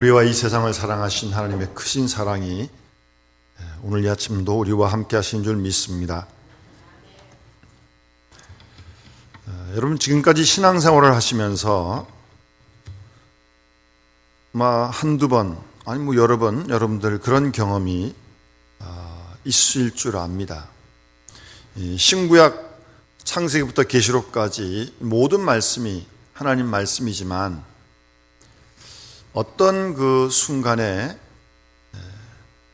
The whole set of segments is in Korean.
우리와 이 세상을 사랑하신 하나님의 크신 사랑이 오늘 이 아침도 우리와 함께 하신 줄 믿습니다. 여러분, 지금까지 신앙생활을 하시면서 한두 번 아니 여러 번 여러분들 그런 경험이 있을 줄 압니다. 신구약 창세기부터 계시록까지 모든 말씀이 하나님 말씀이지만 어떤 그 순간에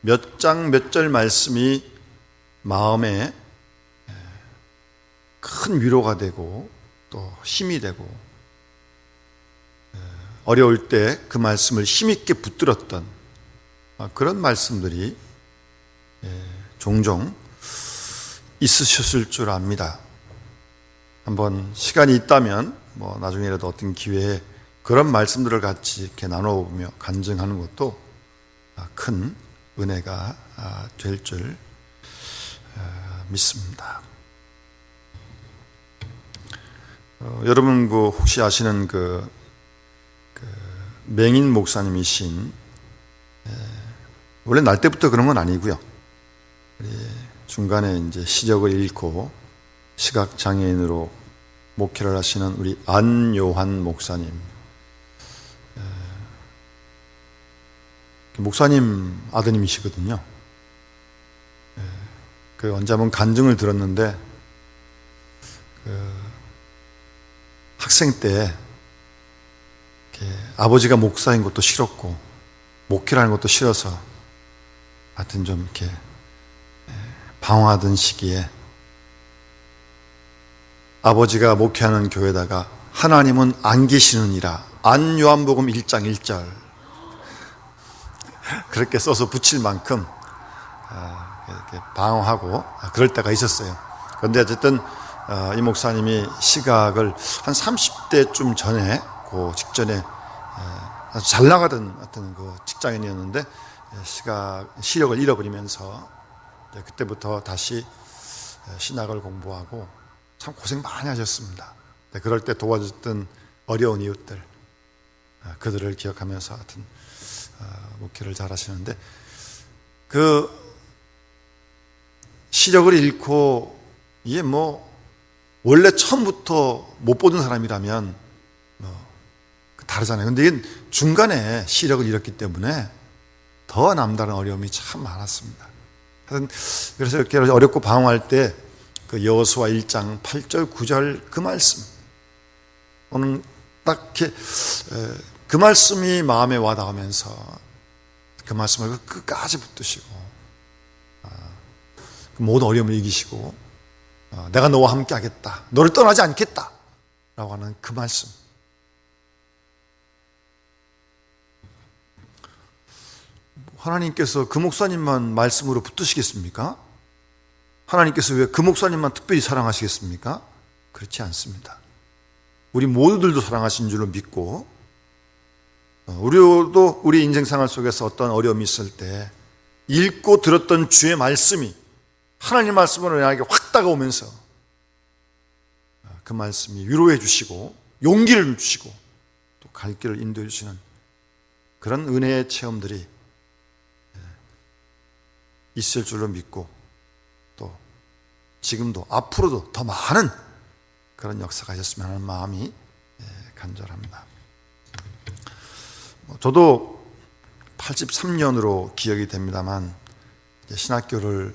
몇 장 몇 절 말씀이 마음에 큰 위로가 되고 또 힘이 되고 어려울 때 그 말씀을 힘있게 붙들었던 그런 말씀들이 종종 있으셨을 줄 압니다. 한번 시간이 있다면 나중에라도 어떤 기회에 그런 말씀들을 같이 이렇게 나눠보며 간증하는 것도 큰 은혜가 될 줄 믿습니다. 여러분 혹시 아시는 맹인 목사님이신, 원래 날 때부터 그런 건 아니고요. 중간에 이제 시력을 잃고 시각 장애인으로 목회를 하시는 우리 안요한 목사님. 목사님 아드님이시거든요. 언제 한번 간증을 들었는데 학생 때 아버지가 목사인 것도 싫었고 목회를 하는 것도 싫어서 하여튼 좀 이렇게 방황하던 시기에 아버지가 목회하는 교회에다가 하나님은 안 계시느니라, 안 요한복음 1장 1절 그렇게 써서 붙일 만큼 이렇게 방황하고 그럴 때가 있었어요. 그런데 어쨌든 이 목사님이 시각을 한 30대쯤 전에 그 직전에 아주 잘 나가던 어떤 그 직장인이었는데 시력을 잃어버리면서 그때부터 다시 신학을 공부하고 참 고생 많이 하셨습니다. 그럴 때 도와줬던 어려운 이웃들, 그들을 기억하면서 하여튼 목회를 잘 하시는데, 시력을 잃고 이게 원래 처음부터 못 보던 사람이라면 다르잖아요. 근데 이게 중간에 시력을 잃었기 때문에 더 남다른 어려움이 참 많았습니다. 그래서 이렇게 어렵고 방황할 때 여호수아 1장 8절 9절 그 말씀, 오늘 딱 이렇게 그 말씀이 마음에 와닿으면서 그 말씀을 끝까지 붙드시고 모든 어려움을 이기시고 내가 너와 함께 하겠다, 너를 떠나지 않겠다 라고 하는 그 말씀. 하나님께서 그 목사님만 말씀으로 붙드시겠습니까? 하나님께서 왜 그 목사님만 특별히 사랑하시겠습니까? 그렇지 않습니다. 우리 모두들도 사랑하신 줄로 믿고, 우리도 우리 인생생활 속에서 어떤 어려움이 있을 때 읽고 들었던 주의 말씀이 하나님 말씀으로 나에게 확 다가오면서 그 말씀이 위로해 주시고 용기를 주시고 또 갈 길을 인도해 주시는 그런 은혜의 체험들이 있을 줄로 믿고, 또 지금도 앞으로도 더 많은 그런 역사가 있었으면 하는 마음이 간절합니다. 저도 83년으로 기억이 됩니다만 신학교를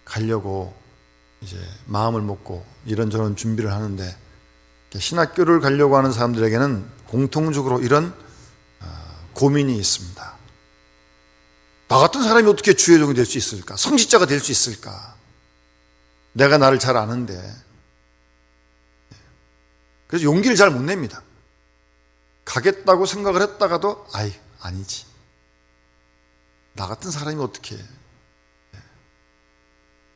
가려고 이제 마음을 먹고 이런저런 준비를 하는데, 신학교를 가려고 하는 사람들에게는 공통적으로 이런 고민이 있습니다. 나 같은 사람이 어떻게 주의 종이 될 수 있을까? 성직자가 될 수 있을까? 내가 나를 잘 아는데. 그래서 용기를 잘 못 냅니다. 가겠다고 생각을 했다가도 아니지. 나 같은 사람이 어떻게 해.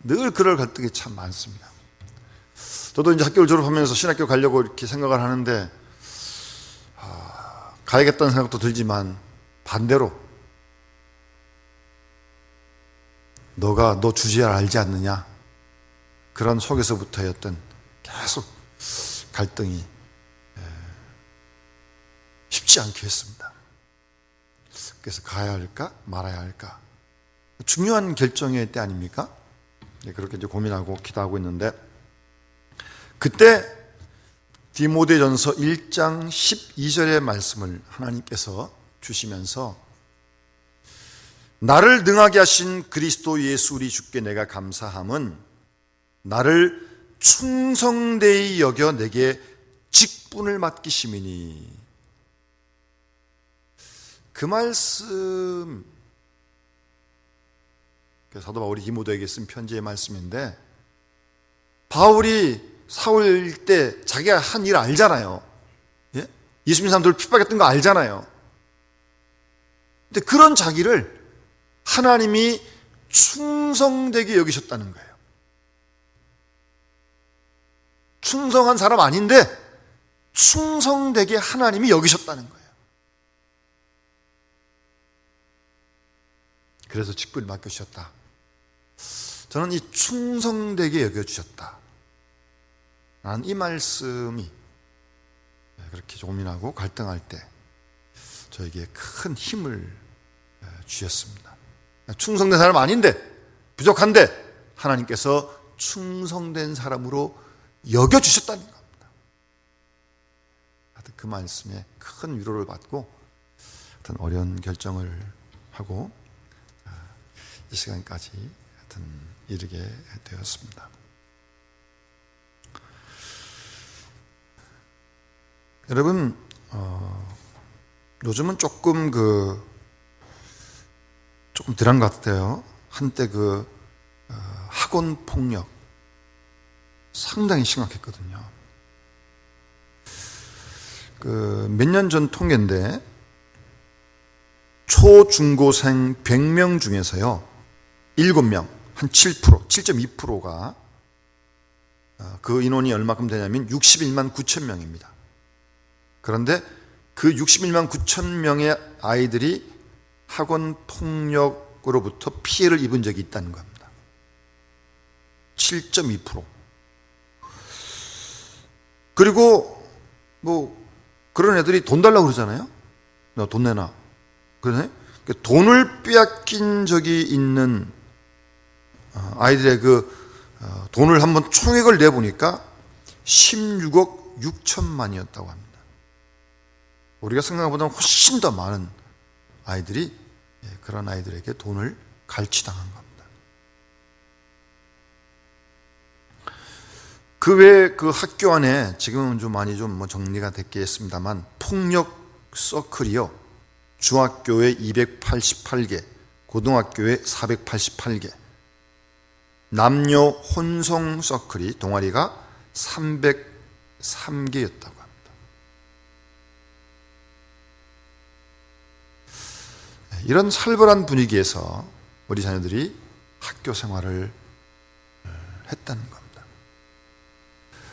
늘 그럴 갈등이 참 많습니다. 저도 이제 학교를 졸업하면서 신학교 가려고 이렇게 생각을 하는데 가야겠다는 생각도 들지만 반대로 너 주제를 알지 않느냐, 그런 속에서부터였던 계속 갈등이 쉽지 않게 했습니다. 그래서 가야 할까 말아야 할까, 중요한 결정의 때 아닙니까? 그렇게 이제 고민하고 기도하고 있는데, 그때 디모데전서 1장 12절의 말씀을 하나님께서 주시면서, 나를 능하게 하신 그리스도 예수 우리 주께 내가 감사함은 나를 충성되이 여겨 내게 직분을 맡기심이니. 그 말씀, 사도 바울이 디모데에게 쓴 편지의 말씀인데, 바울이 사울 때 자기가 한 일 알잖아요. 예? 예수 믿는 사람들 핍박했던 거 알잖아요. 근데 그런 자기를 하나님이 충성되게 여기셨다는 거예요. 충성한 사람 아닌데 충성되게 하나님이 여기셨다는 거예요. 그래서 직분을 맡겨주셨다. 저는 이 충성되게 여겨주셨다, 라는 이 말씀이 그렇게 고민하고 갈등할 때 저에게 큰 힘을 주셨습니다. 충성된 사람 아닌데, 부족한데 하나님께서 충성된 사람으로 여겨주셨다는 겁니다. 하여튼 그 말씀에 큰 위로를 받고 하여튼 어려운 결정을 하고 이 시간까지 하여튼 이르게 되었습니다. 여러분, 요즘은 조금 덜한 것 같아요. 한때 학원 폭력 상당히 심각했거든요. 몇 년 전 통계인데, 초중고생 100명 중에서요 7명, 한 7%, 7.2%가 그 인원이 얼마큼 되냐면 61만 9천 명입니다. 그런데 그 61만 9천 명의 아이들이 학원 폭력으로부터 피해를 입은 적이 있다는 겁니다. 7.2%. 그리고 그런 애들이 돈 달라고 그러잖아요. 너 돈 내놔. 그러네. 돈을 빼앗긴 적이 있는 아이들의 돈을 한번 총액을 내보니까 16억 6천만이었다고 합니다. 우리가 생각한 것보다 훨씬 더 많은 아이들이 그런 아이들에게 돈을 갈취당한 겁니다. 그 외에 그 학교 안에 지금은 좀 많이 정리가 됐겠습니다만, 폭력 서클이요, 중학교에 288개, 고등학교에 488개, 남녀 혼성 서클이 동아리가 303개였다고 합니다. 이런 살벌한 분위기에서 우리 자녀들이 학교 생활을 했다는 겁니다.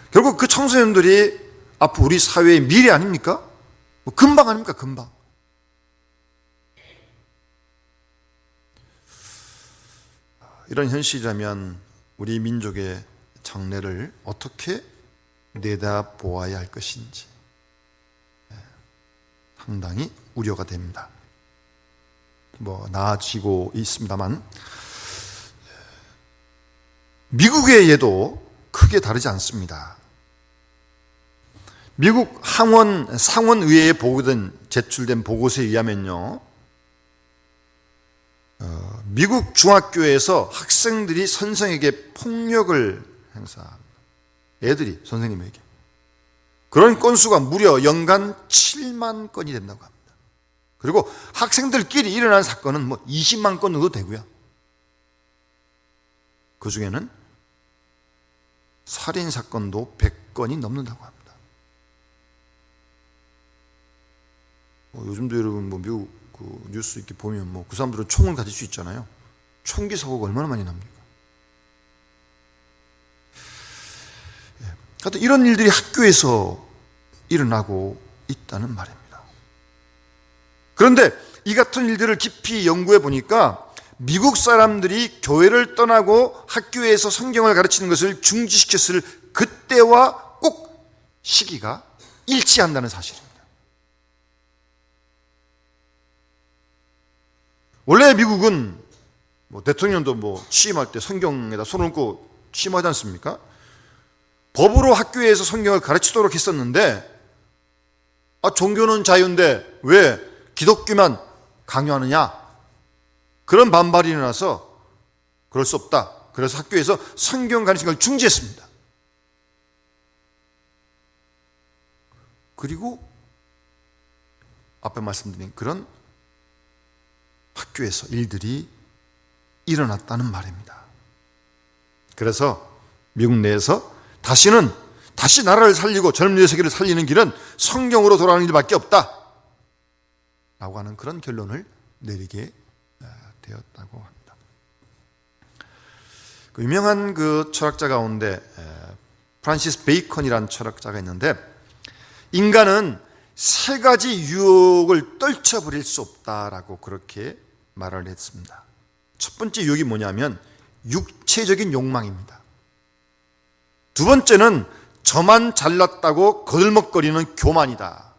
결국 그 청소년들이 앞으로 우리 사회의 미래 아닙니까? 금방 아닙니까? 금방. 이런 현실이라면 우리 민족의 장래를 어떻게 내다보아야 할 것인지 상당히 우려가 됩니다. 나아지고 있습니다만, 미국의 예도 크게 다르지 않습니다. 미국 상원의회에 제출된 보고서에 의하면요, 미국 중학교에서 학생들이 선생에게 폭력을 행사합니다. 애들이 선생님에게. 그런 건수가 무려 연간 7만 건이 된다고 합니다. 그리고 학생들끼리 일어난 사건은 20만 건 정도 되고요. 그 중에는 살인 사건도 100건이 넘는다고 합니다. 요즘도 여러분 미국 뉴스 이렇게 보면 그 사람들은 총을 가질 수 있잖아요. 총기 사고가 얼마나 많이 납니까? 하여튼 이런 일들이 학교에서 일어나고 있다는 말입니다. 그런데 이 같은 일들을 깊이 연구해 보니까 미국 사람들이 교회를 떠나고 학교에서 성경을 가르치는 것을 중지시켰을 그때와 꼭 시기가 일치한다는 사실입니다. 원래 미국은 대통령도 취임할 때 성경에다 손을 얹고 취임하지 않습니까? 법으로 학교에서 성경을 가르치도록 했었는데, 종교는 자유인데 왜 기독교만 강요하느냐? 그런 반발이 일어나서 그럴 수 없다. 그래서 학교에서 성경 가르치는 걸 중지했습니다. 그리고 앞에 말씀드린 그런 학교에서 일들이 일어났다는 말입니다. 그래서 미국 내에서 다시 나라를 살리고 젊은이의 세계를 살리는 길은 성경으로 돌아가는 길밖에 없다 라고 하는 그런 결론을 내리게 되었다고 합니다. 그 유명한 그 철학자 가운데 프란시스 베이컨이라는 철학자가 있는데, 인간은 세 가지 유혹을 떨쳐버릴 수 없다라고 그렇게 말을 했습니다. 첫 번째 유혹이 뭐냐면 육체적인 욕망입니다. 두 번째는 저만 잘났다고 거들먹거리는 교만이다.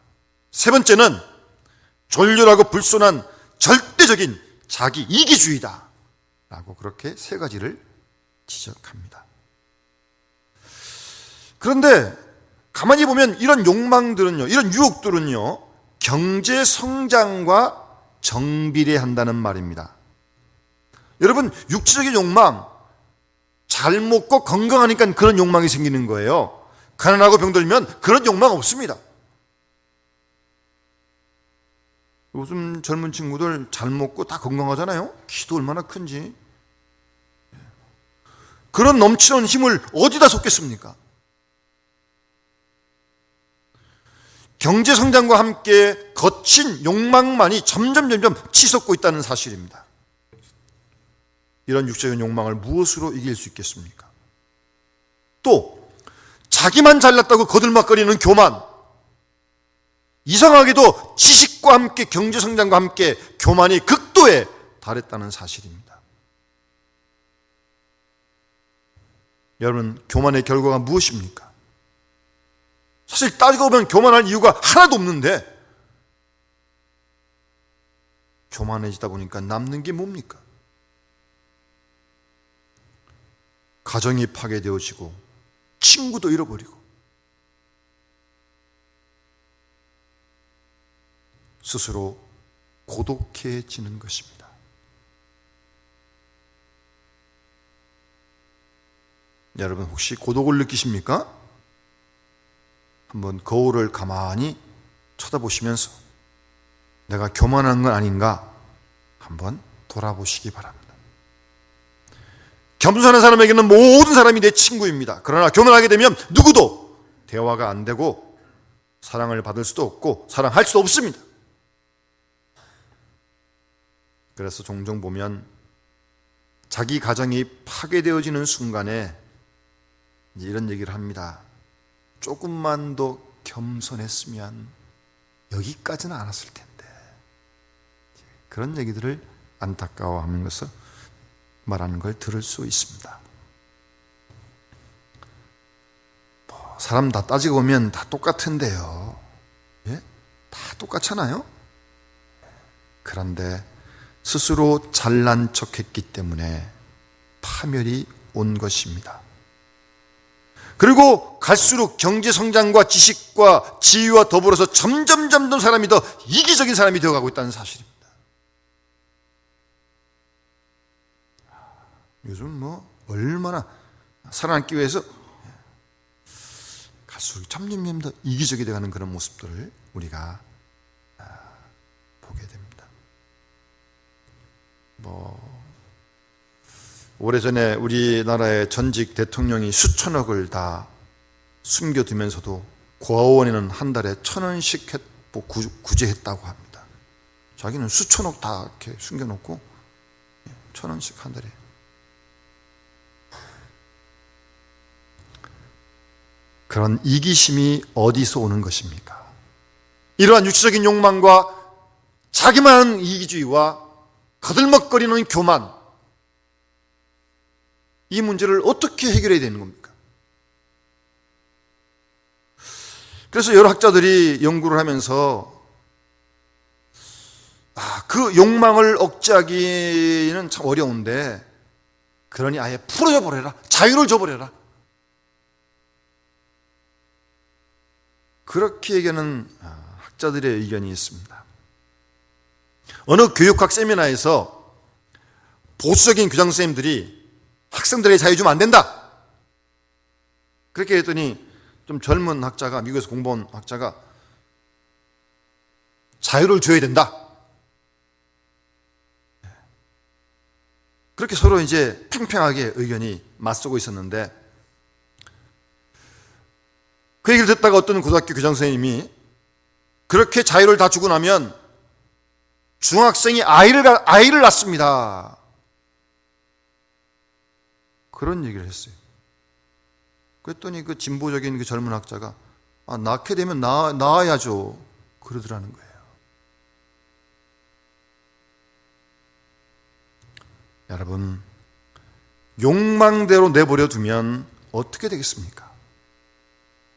세 번째는 졸렬하고 불손한 절대적인 자기 이기주의다 라고 그렇게 세 가지를 지적합니다. 그런데 가만히 보면 이런 욕망들은요, 이런 유혹들은요, 경제 성장과 정비례한다는 말입니다. 여러분, 육체적인 욕망, 잘 먹고 건강하니까 그런 욕망이 생기는 거예요. 가난하고 병들면 그런 욕망 없습니다. 요즘 젊은 친구들 잘 먹고 다 건강하잖아요. 키도 얼마나 큰지. 그런 넘치는 힘을 어디다 쏟겠습니까? 경제 성장과 함께 거친 욕망만이 점점 치솟고 있다는 사실입니다. 이런 육체적인 욕망을 무엇으로 이길 수 있겠습니까? 또 자기만 잘났다고 거들먹거리는 교만, 이상하게도 지식과 함께 경제 성장과 함께 교만이 극도에 달했다는 사실입니다. 여러분, 교만의 결과가 무엇입니까? 사실 따지고 보면 교만할 이유가 하나도 없는데, 교만해지다 보니까 남는 게 뭡니까? 가정이 파괴되어지고 친구도 잃어버리고 스스로 고독해지는 것입니다. 여러분, 혹시 고독을 느끼십니까? 한번 거울을 가만히 쳐다보시면서 내가 교만한 건 아닌가 한번 돌아보시기 바랍니다. 겸손한 사람에게는 모든 사람이 내 친구입니다. 그러나 교만하게 되면 누구도 대화가 안 되고 사랑을 받을 수도 없고 사랑할 수도 없습니다. 그래서 종종 보면 자기 가정이 파괴되어지는 순간에 이런 얘기를 합니다. 조금만 더 겸손했으면 여기까지는 안 왔을 텐데. 그런 얘기들을 안타까워하는 것을 말하는 걸 들을 수 있습니다. 사람 다 따지고 보면 다 똑같은데요. 예? 다 똑같잖아요. 그런데 스스로 잘난 척했기 때문에 파멸이 온 것입니다. 그리고 갈수록 경제 성장과 지식과 지위와 더불어서 점점 사람이 더 이기적인 사람이 되어가고 있다는 사실입니다. 요즘 얼마나 살아남기 위해서 갈수록 점점 더 이기적이 되어가는 그런 모습들을 우리가 보게 됩니다. 오래전에 우리나라의 전직 대통령이 수천억을 다 숨겨두면서도 고아원에는 한 달에 1,000원씩 구제했다고 합니다. 자기는 수천억 다 이렇게 숨겨놓고 1,000원씩 한 달에. 그런 이기심이 어디서 오는 것입니까? 이러한 육체적인 욕망과 자기만 하는 이기주의와 거들먹거리는 교만, 이 문제를 어떻게 해결해야 되는 겁니까? 그래서 여러 학자들이 연구를 하면서 그 욕망을 억제하기는 참 어려운데, 그러니 아예 풀어줘 버려라. 자유를 줘버려라. 그렇게 얘기하는 학자들의 의견이 있습니다. 어느 교육학 세미나에서 보수적인 교장선생님들이 학생들에게 자유 주면 안 된다. 그렇게 했더니 좀 젊은 학자가, 미국에서 공부한 학자가 자유를 줘야 된다. 그렇게 서로 이제 팽팽하게 의견이 맞서고 있었는데, 그 얘기를 듣다가 어떤 고등학교 교장선생님이 그렇게 자유를 다 주고 나면 중학생이 아이를 낳습니다. 그런 얘기를 했어요. 그랬더니 그 진보적인 그 젊은 학자가 낳게 되면 낳아야죠. 그러더라는 거예요. 여러분, 욕망대로 내버려 두면 어떻게 되겠습니까?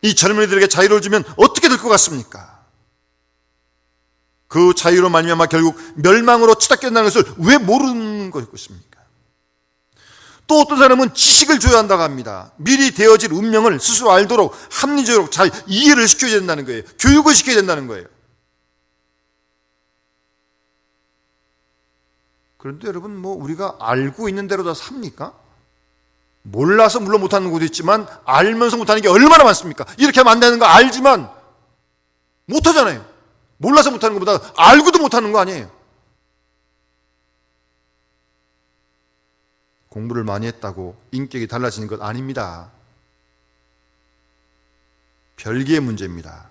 이 젊은이들에게 자유를 주면 어떻게 될 것 같습니까? 그 자유로 말미암아 결국 멸망으로 치닫게 된다는 것을 왜 모르는 것입니까? 또 어떤 사람은 지식을 줘야 한다고 합니다. 미리 되어질 운명을 스스로 알도록 합리적으로 잘 이해를 시켜야 된다는 거예요. 교육을 시켜야 된다는 거예요. 그런데 여러분, 우리가 알고 있는 대로 다 삽니까? 몰라서 물론 못하는 것도 있지만 알면서 못하는 게 얼마나 많습니까? 이렇게 하면 안 되는 거 알지만 못하잖아요. 몰라서 못하는 것보다 알고도 못하는 거 아니에요. 공부를 많이 했다고 인격이 달라지는 것 아닙니다. 별개의 문제입니다.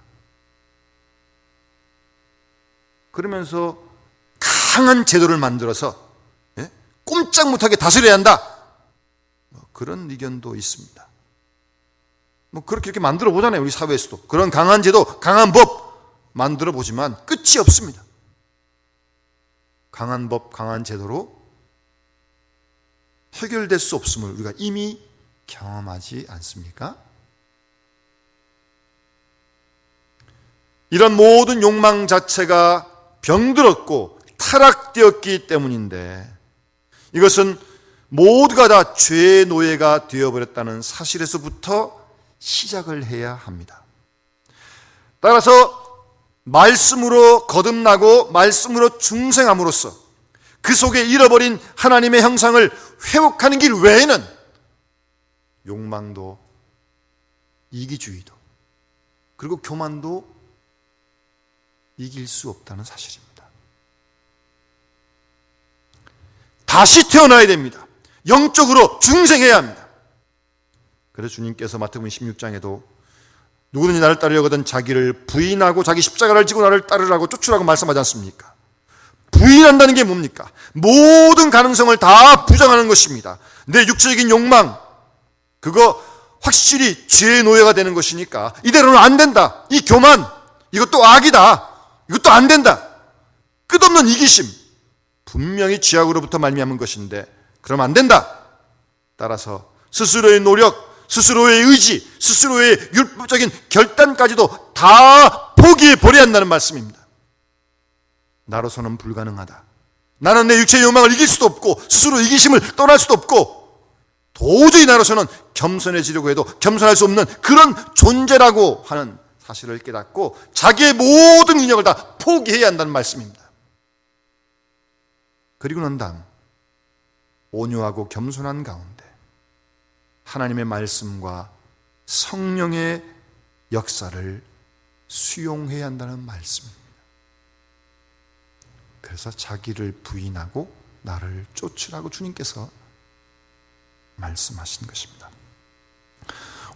그러면서 강한 제도를 만들어서 꼼짝 못하게 다스려야 한다. 그런 의견도 있습니다. 그렇게 만들어 보잖아요. 우리 사회에서도. 그런 강한 제도, 강한 법 만들어 보지만 끝이 없습니다. 강한 법, 강한 제도로 해결될 수 없음을 우리가 이미 경험하지 않습니까? 이런 모든 욕망 자체가 병들었고 타락되었기 때문인데, 이것은 모두가 다 죄의 노예가 되어버렸다는 사실에서부터 시작을 해야 합니다. 따라서 말씀으로 거듭나고 말씀으로 중생함으로써 그 속에 잃어버린 하나님의 형상을 회복하는 길 외에는 욕망도 이기주의도 그리고 교만도 이길 수 없다는 사실입니다. 다시 태어나야 됩니다. 영적으로 중생해야 합니다. 그래서 주님께서 마태복음 16장에도 누구든지 나를 따르려거든 자기를 부인하고 자기 십자가를 지고 나를 따르라고 쫓으라고 말씀하지 않습니까? 부인한다는 게 뭡니까? 모든 가능성을 다 부정하는 것입니다. 내 육체적인 욕망, 그거 확실히 죄의 노예가 되는 것이니까 이대로는 안 된다. 이 교만, 이것도 악이다. 이것도 안 된다. 끝없는 이기심, 분명히 죄악으로부터 말미암은 것인데 그러면 안 된다. 따라서 스스로의 노력, 스스로의 의지, 스스로의 율법적인 결단까지도 다 포기해 버려야 한다는 말씀입니다. 나로서는 불가능하다. 나는 내 육체의 욕망을 이길 수도 없고 스스로 이기심을 떠날 수도 없고 도저히 나로서는 겸손해지려고 해도 겸손할 수 없는 그런 존재라고 하는 사실을 깨닫고 자기의 모든 인격을 다 포기해야 한다는 말씀입니다. 그리고 난 다음 온유하고 겸손한 가운데 하나님의 말씀과 성령의 역사를 수용해야 한다는 말씀입니다. 그래서 자기를 부인하고 나를 쫓으라고 주님께서 말씀하신 것입니다.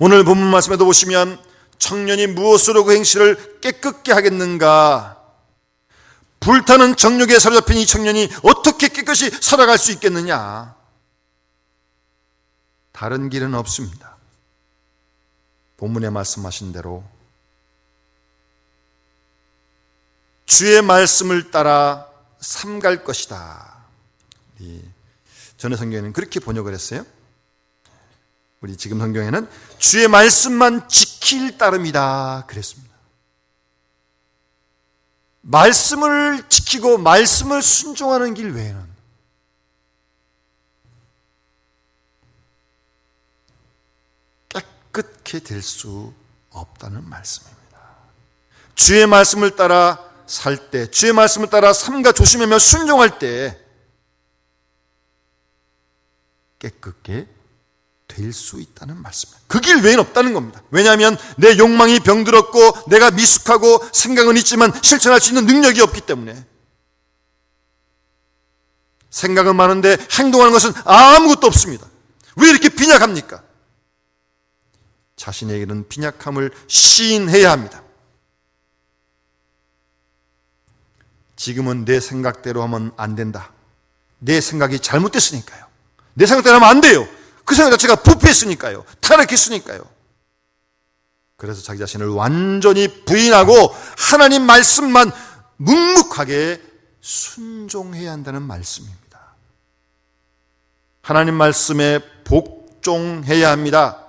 오늘 본문 말씀에도 보시면 청년이 무엇으로 그 행실을 깨끗게 하겠는가? 불타는 정욕에 사로잡힌 이 청년이 어떻게 깨끗이 살아갈 수 있겠느냐? 다른 길은 없습니다. 본문에 말씀하신 대로 주의 말씀을 따라 삼갈 것이다. 전의 성경에는 그렇게 번역을 했어요. 우리 지금 성경에는 주의 말씀만 지킬 따름이다 그랬습니다. 말씀을 지키고 말씀을 순종하는 길 외에는 깨끗게 될 수 없다는 말씀입니다. 주의 말씀을 따라 살 때, 주의 말씀을 따라 삼가 조심하며 순종할 때 깨끗게 될 수 있다는 말씀입니다. 그 길 외에는 없다는 겁니다. 왜냐하면 내 욕망이 병들었고 내가 미숙하고 생각은 있지만 실천할 수 있는 능력이 없기 때문에, 생각은 많은데 행동하는 것은 아무것도 없습니다. 왜 이렇게 빈약합니까? 자신에게는 빈약함을 시인해야 합니다. 지금은 내 생각대로 하면 안 된다. 내 생각이 잘못됐으니까요. 내 생각대로 하면 안 돼요. 그 생각 자체가 부패했으니까요. 타락했으니까요. 그래서 자기 자신을 완전히 부인하고 하나님 말씀만 묵묵하게 순종해야 한다는 말씀입니다. 하나님 말씀에 복종해야 합니다.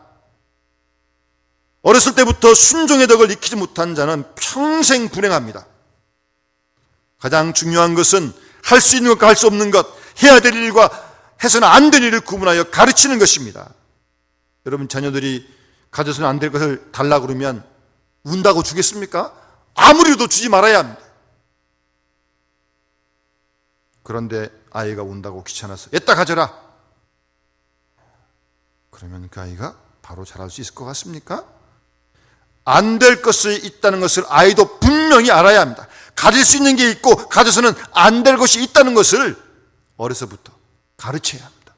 어렸을 때부터 순종의 덕을 익히지 못한 자는 평생 불행합니다. 가장 중요한 것은 할 수 있는 것과 할 수 없는 것, 해야 될 일과 해서는 안 될 일을 구분하여 가르치는 것입니다. 여러분, 자녀들이 가져서는 안 될 것을 달라고 그러면 운다고 주겠습니까? 아무리도 주지 말아야 합니다. 그런데 아이가 운다고 귀찮아서 애따 가져라, 그러면 그 아이가 바로 잘할 수 있을 것 같습니까? 안 될 것이 있다는 것을 아이도 분명히 알아야 합니다. 가질 수 있는 게 있고 가져서는 안 될 것이 있다는 것을 어려서부터 가르쳐야 합니다.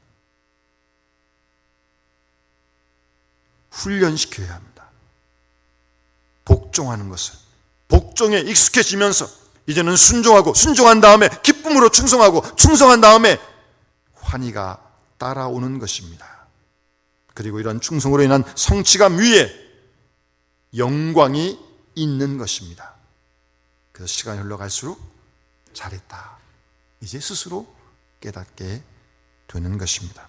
훈련시켜야 합니다. 복종하는 것을, 복종에 익숙해지면서 이제는 순종하고, 순종한 다음에 기쁨으로 충성하고, 충성한 다음에 환희가 따라오는 것입니다. 그리고 이런 충성으로 인한 성취감 위에 영광이 있는 것입니다. 그래서 시간이 흘러갈수록 잘했다, 이제 스스로 깨닫게 되는 것입니다.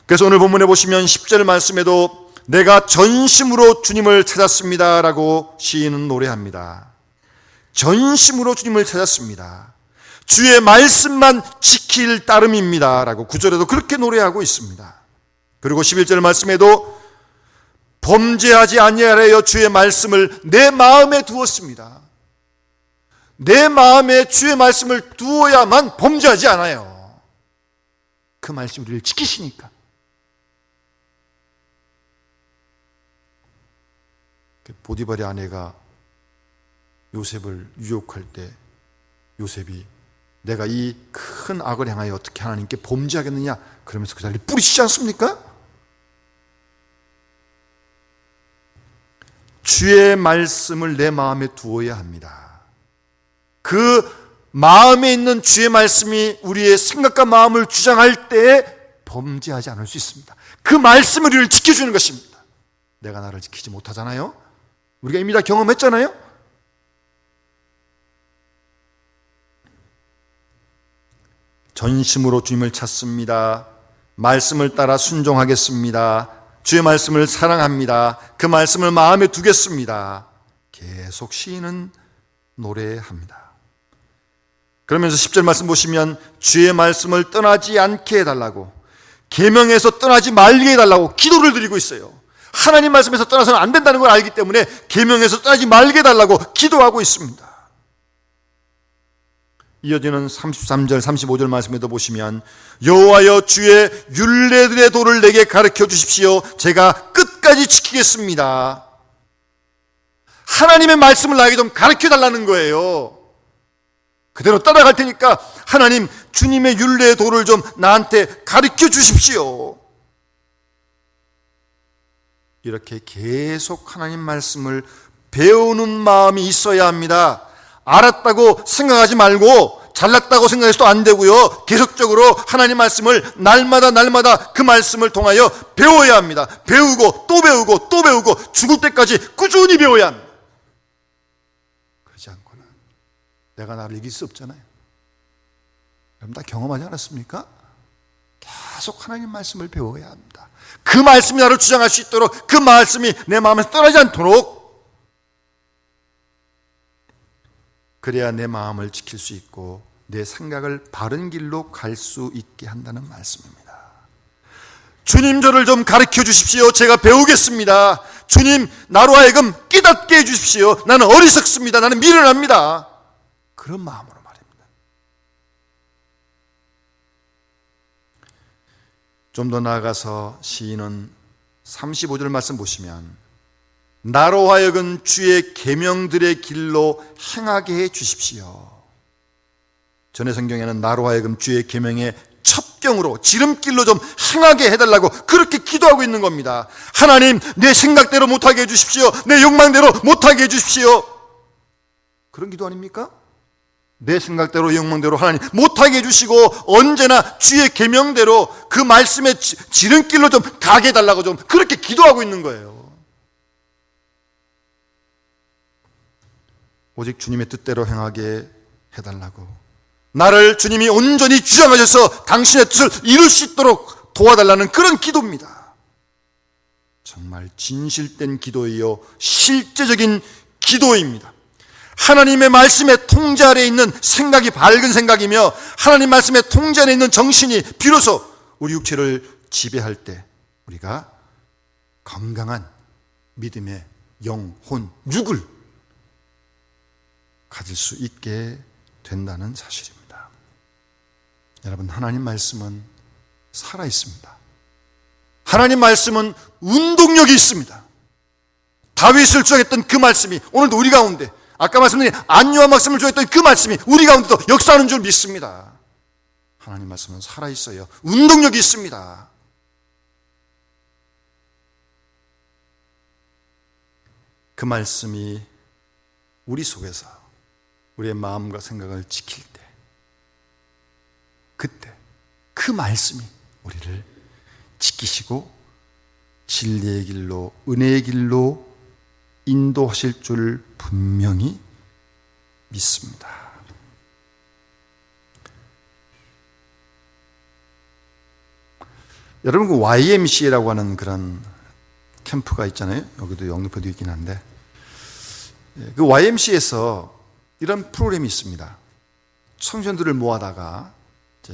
그래서 오늘 본문에 보시면 10절 말씀에도 내가 전심으로 주님을 찾았습니다 라고 시인은 노래합니다. 전심으로 주님을 찾았습니다. 주의 말씀만 지킬 따름입니다 라고 9절에도 그렇게 노래하고 있습니다. 그리고 11절 말씀에도 범죄하지 아니하려 주의 말씀을 내 마음에 두었습니다. 내 마음에 주의 말씀을 두어야만 범죄하지 않아요. 그 말씀이 우리를 지키시니까. 보디발의 아내가 요셉을 유혹할 때 요셉이 내가 이 큰 악을 행하여 어떻게 하나님께 범죄하겠느냐 그러면서 그 자리를 뿌리치지 않습니까? 주의 말씀을 내 마음에 두어야 합니다. 그 마음에 있는 주의 말씀이 우리의 생각과 마음을 주장할 때 범죄하지 않을 수 있습니다. 그 말씀이 우리를 지켜주는 것입니다. 내가 나를 지키지 못하잖아요. 우리가 이미 다 경험했잖아요. 전심으로 주님을 찾습니다. 말씀을 따라 순종하겠습니다. 주의 말씀을 사랑합니다. 그 말씀을 마음에 두겠습니다. 계속 시인은 노래합니다. 그러면서 10절 말씀 보시면 주의 말씀을 떠나지 않게 해달라고, 계명에서 떠나지 말게 해달라고 기도를 드리고 있어요. 하나님 말씀에서 떠나서는 안 된다는 걸 알기 때문에 계명에서 떠나지 말게 해달라고 기도하고 있습니다. 이어지는 33절 35절 말씀에도 보시면 여호와여 주의 율례들의 도를 내게 가르쳐 주십시오. 제가 끝까지 지키겠습니다. 하나님의 말씀을 나에게 좀 가르쳐 달라는 거예요. 그대로 따라갈 테니까 하나님 주님의 율례의 도를 좀 나한테 가르쳐 주십시오. 이렇게 계속 하나님 말씀을 배우는 마음이 있어야 합니다. 알았다고 생각하지 말고 잘났다고 생각해서도 안 되고요. 계속적으로 하나님 말씀을 날마다 그 말씀을 통하여 배워야 합니다. 배우고 또 배우고 또 배우고 죽을 때까지 꾸준히 배워야 합니다. 그렇지 않고는 내가 나를 이길 수 없잖아요. 여러분 다 경험하지 않았습니까? 계속 하나님 말씀을 배워야 합니다. 그 말씀이 나를 주장할 수 있도록, 그 말씀이 내 마음에서 떠나지 않도록 그래야 내 마음을 지킬 수 있고 내 생각을 바른 길로 갈 수 있게 한다는 말씀입니다. 주님, 저를 좀 가르쳐 주십시오. 제가 배우겠습니다. 주님, 나로 하여금 깨닫게 해 주십시오. 나는 어리석습니다. 나는 미련합니다. 그런 마음으로 말입니다. 좀 더 나아가서 시인은 35절 말씀 보시면 나로 하여금 주의 계명들의 길로 행하게 해 주십시오. 전에 성경에는 나로 하여금 주의 계명의 첩경으로 지름길로 좀 행하게 해달라고 그렇게 기도하고 있는 겁니다. 하나님, 내 생각대로 못하게 해주십시오. 내 욕망대로 못하게 해주십시오. 그런 기도 아닙니까? 내 생각대로 욕망대로 하나님 못하게 해주시고 언제나 주의 계명대로 그 말씀의 지름길로 좀 가게 해달라고 좀 그렇게 기도하고 있는 거예요. 오직 주님의 뜻대로 행하게 해달라고, 나를 주님이 온전히 주장하셔서 당신의 뜻을 이룰 수 있도록 도와달라는 그런 기도입니다. 정말 진실된 기도이요 실제적인 기도입니다. 하나님의 말씀의 통제 아래에 있는 생각이 밝은 생각이며 하나님 말씀의 통제 아래에 있는 정신이 비로소 우리 육체를 지배할 때 우리가 건강한 믿음의 영혼, 육을 가질 수 있게 된다는 사실입니다. 여러분, 하나님 말씀은 살아있습니다. 하나님 말씀은 운동력이 있습니다. 다윗을 주장했던 그 말씀이 오늘도 우리 가운데, 아까 말씀드린 안요한 말씀을 주장했던 그 말씀이 우리 가운데도 역사하는 줄 믿습니다. 하나님 말씀은 살아있어요. 운동력이 있습니다. 그 말씀이 우리 속에서 우리의 마음과 생각을 지킬 때, 그때 그 말씀이 우리를 지키시고 진리의 길로, 은혜의 길로 인도하실 줄 분명히 믿습니다. 여러분, 그 YMCA라고 하는 그런 캠프가 있잖아요. 여기도 영등포도 있긴 한데, 그 YMCA에서 이런 프로그램이 있습니다. 청소년들을 모아다가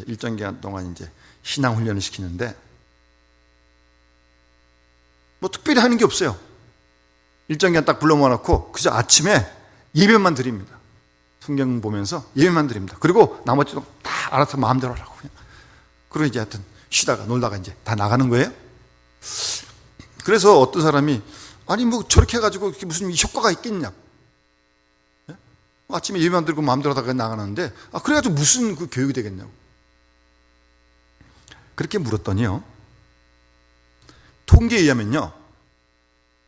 일정 기간 동안 이제 신앙 훈련을 시키는데, 뭐 특별히 하는 게 없어요. 일정 기간 딱 불러 모아놓고 그저 아침에 예배만 드립니다. 성경 보면서 예배만 드립니다. 그리고 나머지도 다 알아서 마음대로 하라고 그냥. 그리고 이제 하여튼 쉬다가 놀다가 이제 다 나가는 거예요. 그래서 어떤 사람이 아니 뭐 저렇게 해가지고 무슨 효과가 있겠냐고. 아침에 예배만 들고 마음대로 하다가 나가는데 그래가지고 무슨 그 교육이 되겠냐고. 그렇게 물었더니요, 통계에 의하면요,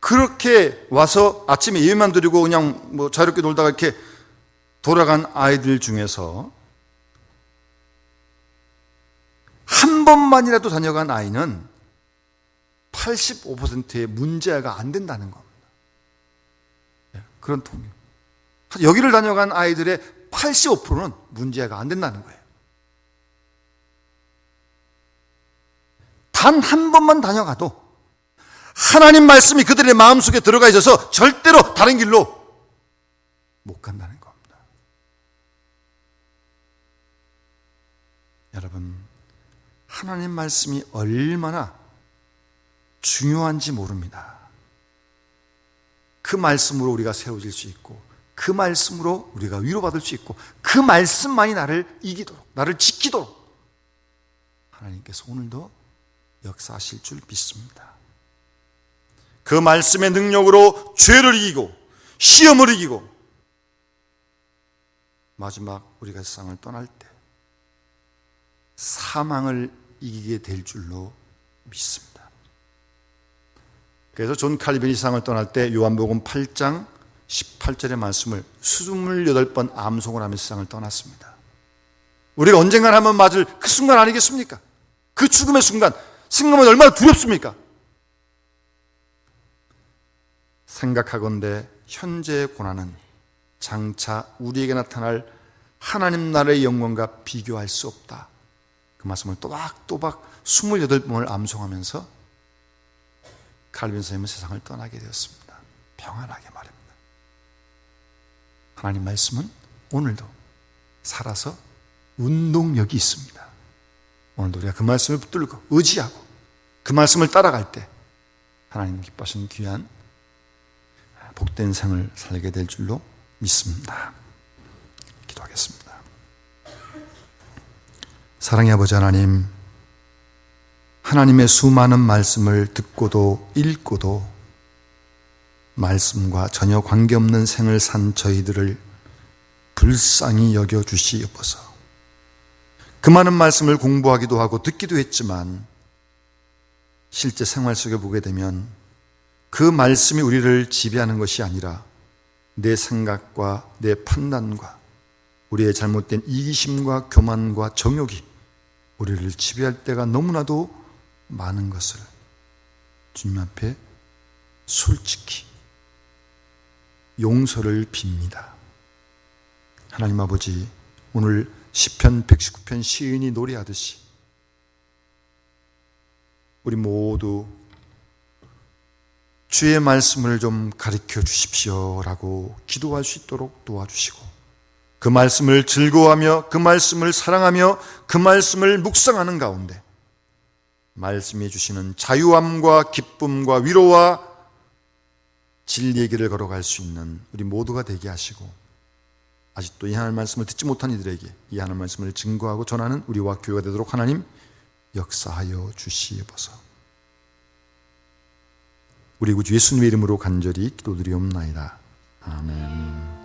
그렇게 와서 아침에 예배만 드리고 그냥 뭐 자유롭게 놀다가 이렇게 돌아간 아이들 중에서 한 번만이라도 다녀간 아이는 85%의 문제가 안 된다는 겁니다. 그런 통계. 여기를 다녀간 아이들의 85%는 문제가 안 된다는 거예요. 단 한 번만 다녀가도 하나님 말씀이 그들의 마음속에 들어가 있어서 절대로 다른 길로 못 간다는 겁니다. 여러분, 하나님 말씀이 얼마나 중요한지 모릅니다. 그 말씀으로 우리가 세워질 수 있고, 그 말씀으로 우리가 위로받을 수 있고, 그 말씀만이 나를 이기도록, 나를 지키도록 하나님께서 오늘도 역사하실 줄 믿습니다. 그 말씀의 능력으로 죄를 이기고 시험을 이기고 마지막 우리가 세상을 떠날 때 사망을 이기게 될 줄로 믿습니다. 그래서 존 칼빈이 세상을 떠날 때 요한복음 8장 18절의 말씀을 28번 암송을 하며 세상을 떠났습니다. 우리가 언젠가 한번 맞을 그 순간 아니겠습니까? 그 죽음의 순간, 생각하면 얼마나 두렵습니까? 생각하건대 현재의 고난은 장차 우리에게 나타날 하나님 나라의 영광과 비교할 수 없다. 그 말씀을 또박또박 28번을 암송하면서 칼빈 선생님은 세상을 떠나게 되었습니다. 평안하게 말입니다. 하나님 말씀은 오늘도 살아서 운동력이 있습니다. 오늘도 우리가 그 말씀을 붙들고 의지하고 그 말씀을 따라갈 때 하나님 기뻐하시는 귀한 복된 생을 살게 될 줄로 믿습니다. 기도하겠습니다. 사랑의 아버지 하나님, 하나님의 수많은 말씀을 듣고도 읽고도 말씀과 전혀 관계없는 생을 산 저희들을 불쌍히 여겨주시옵소서. 그 많은 말씀을 공부하기도 하고 듣기도 했지만 실제 생활 속에 보게 되면 그 말씀이 우리를 지배하는 것이 아니라 내 생각과 내 판단과 우리의 잘못된 이기심과 교만과 정욕이 우리를 지배할 때가 너무나도 많은 것을 주님 앞에 솔직히 용서를 빕니다. 하나님 아버지, 오늘 시편 119편 시인이 노래하듯이 우리 모두 주의 말씀을 좀 가르쳐 주십시오라고 기도할 수 있도록 도와주시고 그 말씀을 즐거워하며 그 말씀을 사랑하며 그 말씀을 묵상하는 가운데 말씀이 주시는 자유함과 기쁨과 위로와 진리의 길을 걸어갈 수 있는 우리 모두가 되게 하시고 아직도 이 하나님 말씀을 듣지 못한 이들에게 이 하나님 말씀을 증거하고 전하는 우리와 교회가 되도록 하나님 역사하여 주시옵소서. 우리 구주 예수님의 이름으로 간절히 기도드리옵나이다. 아멘.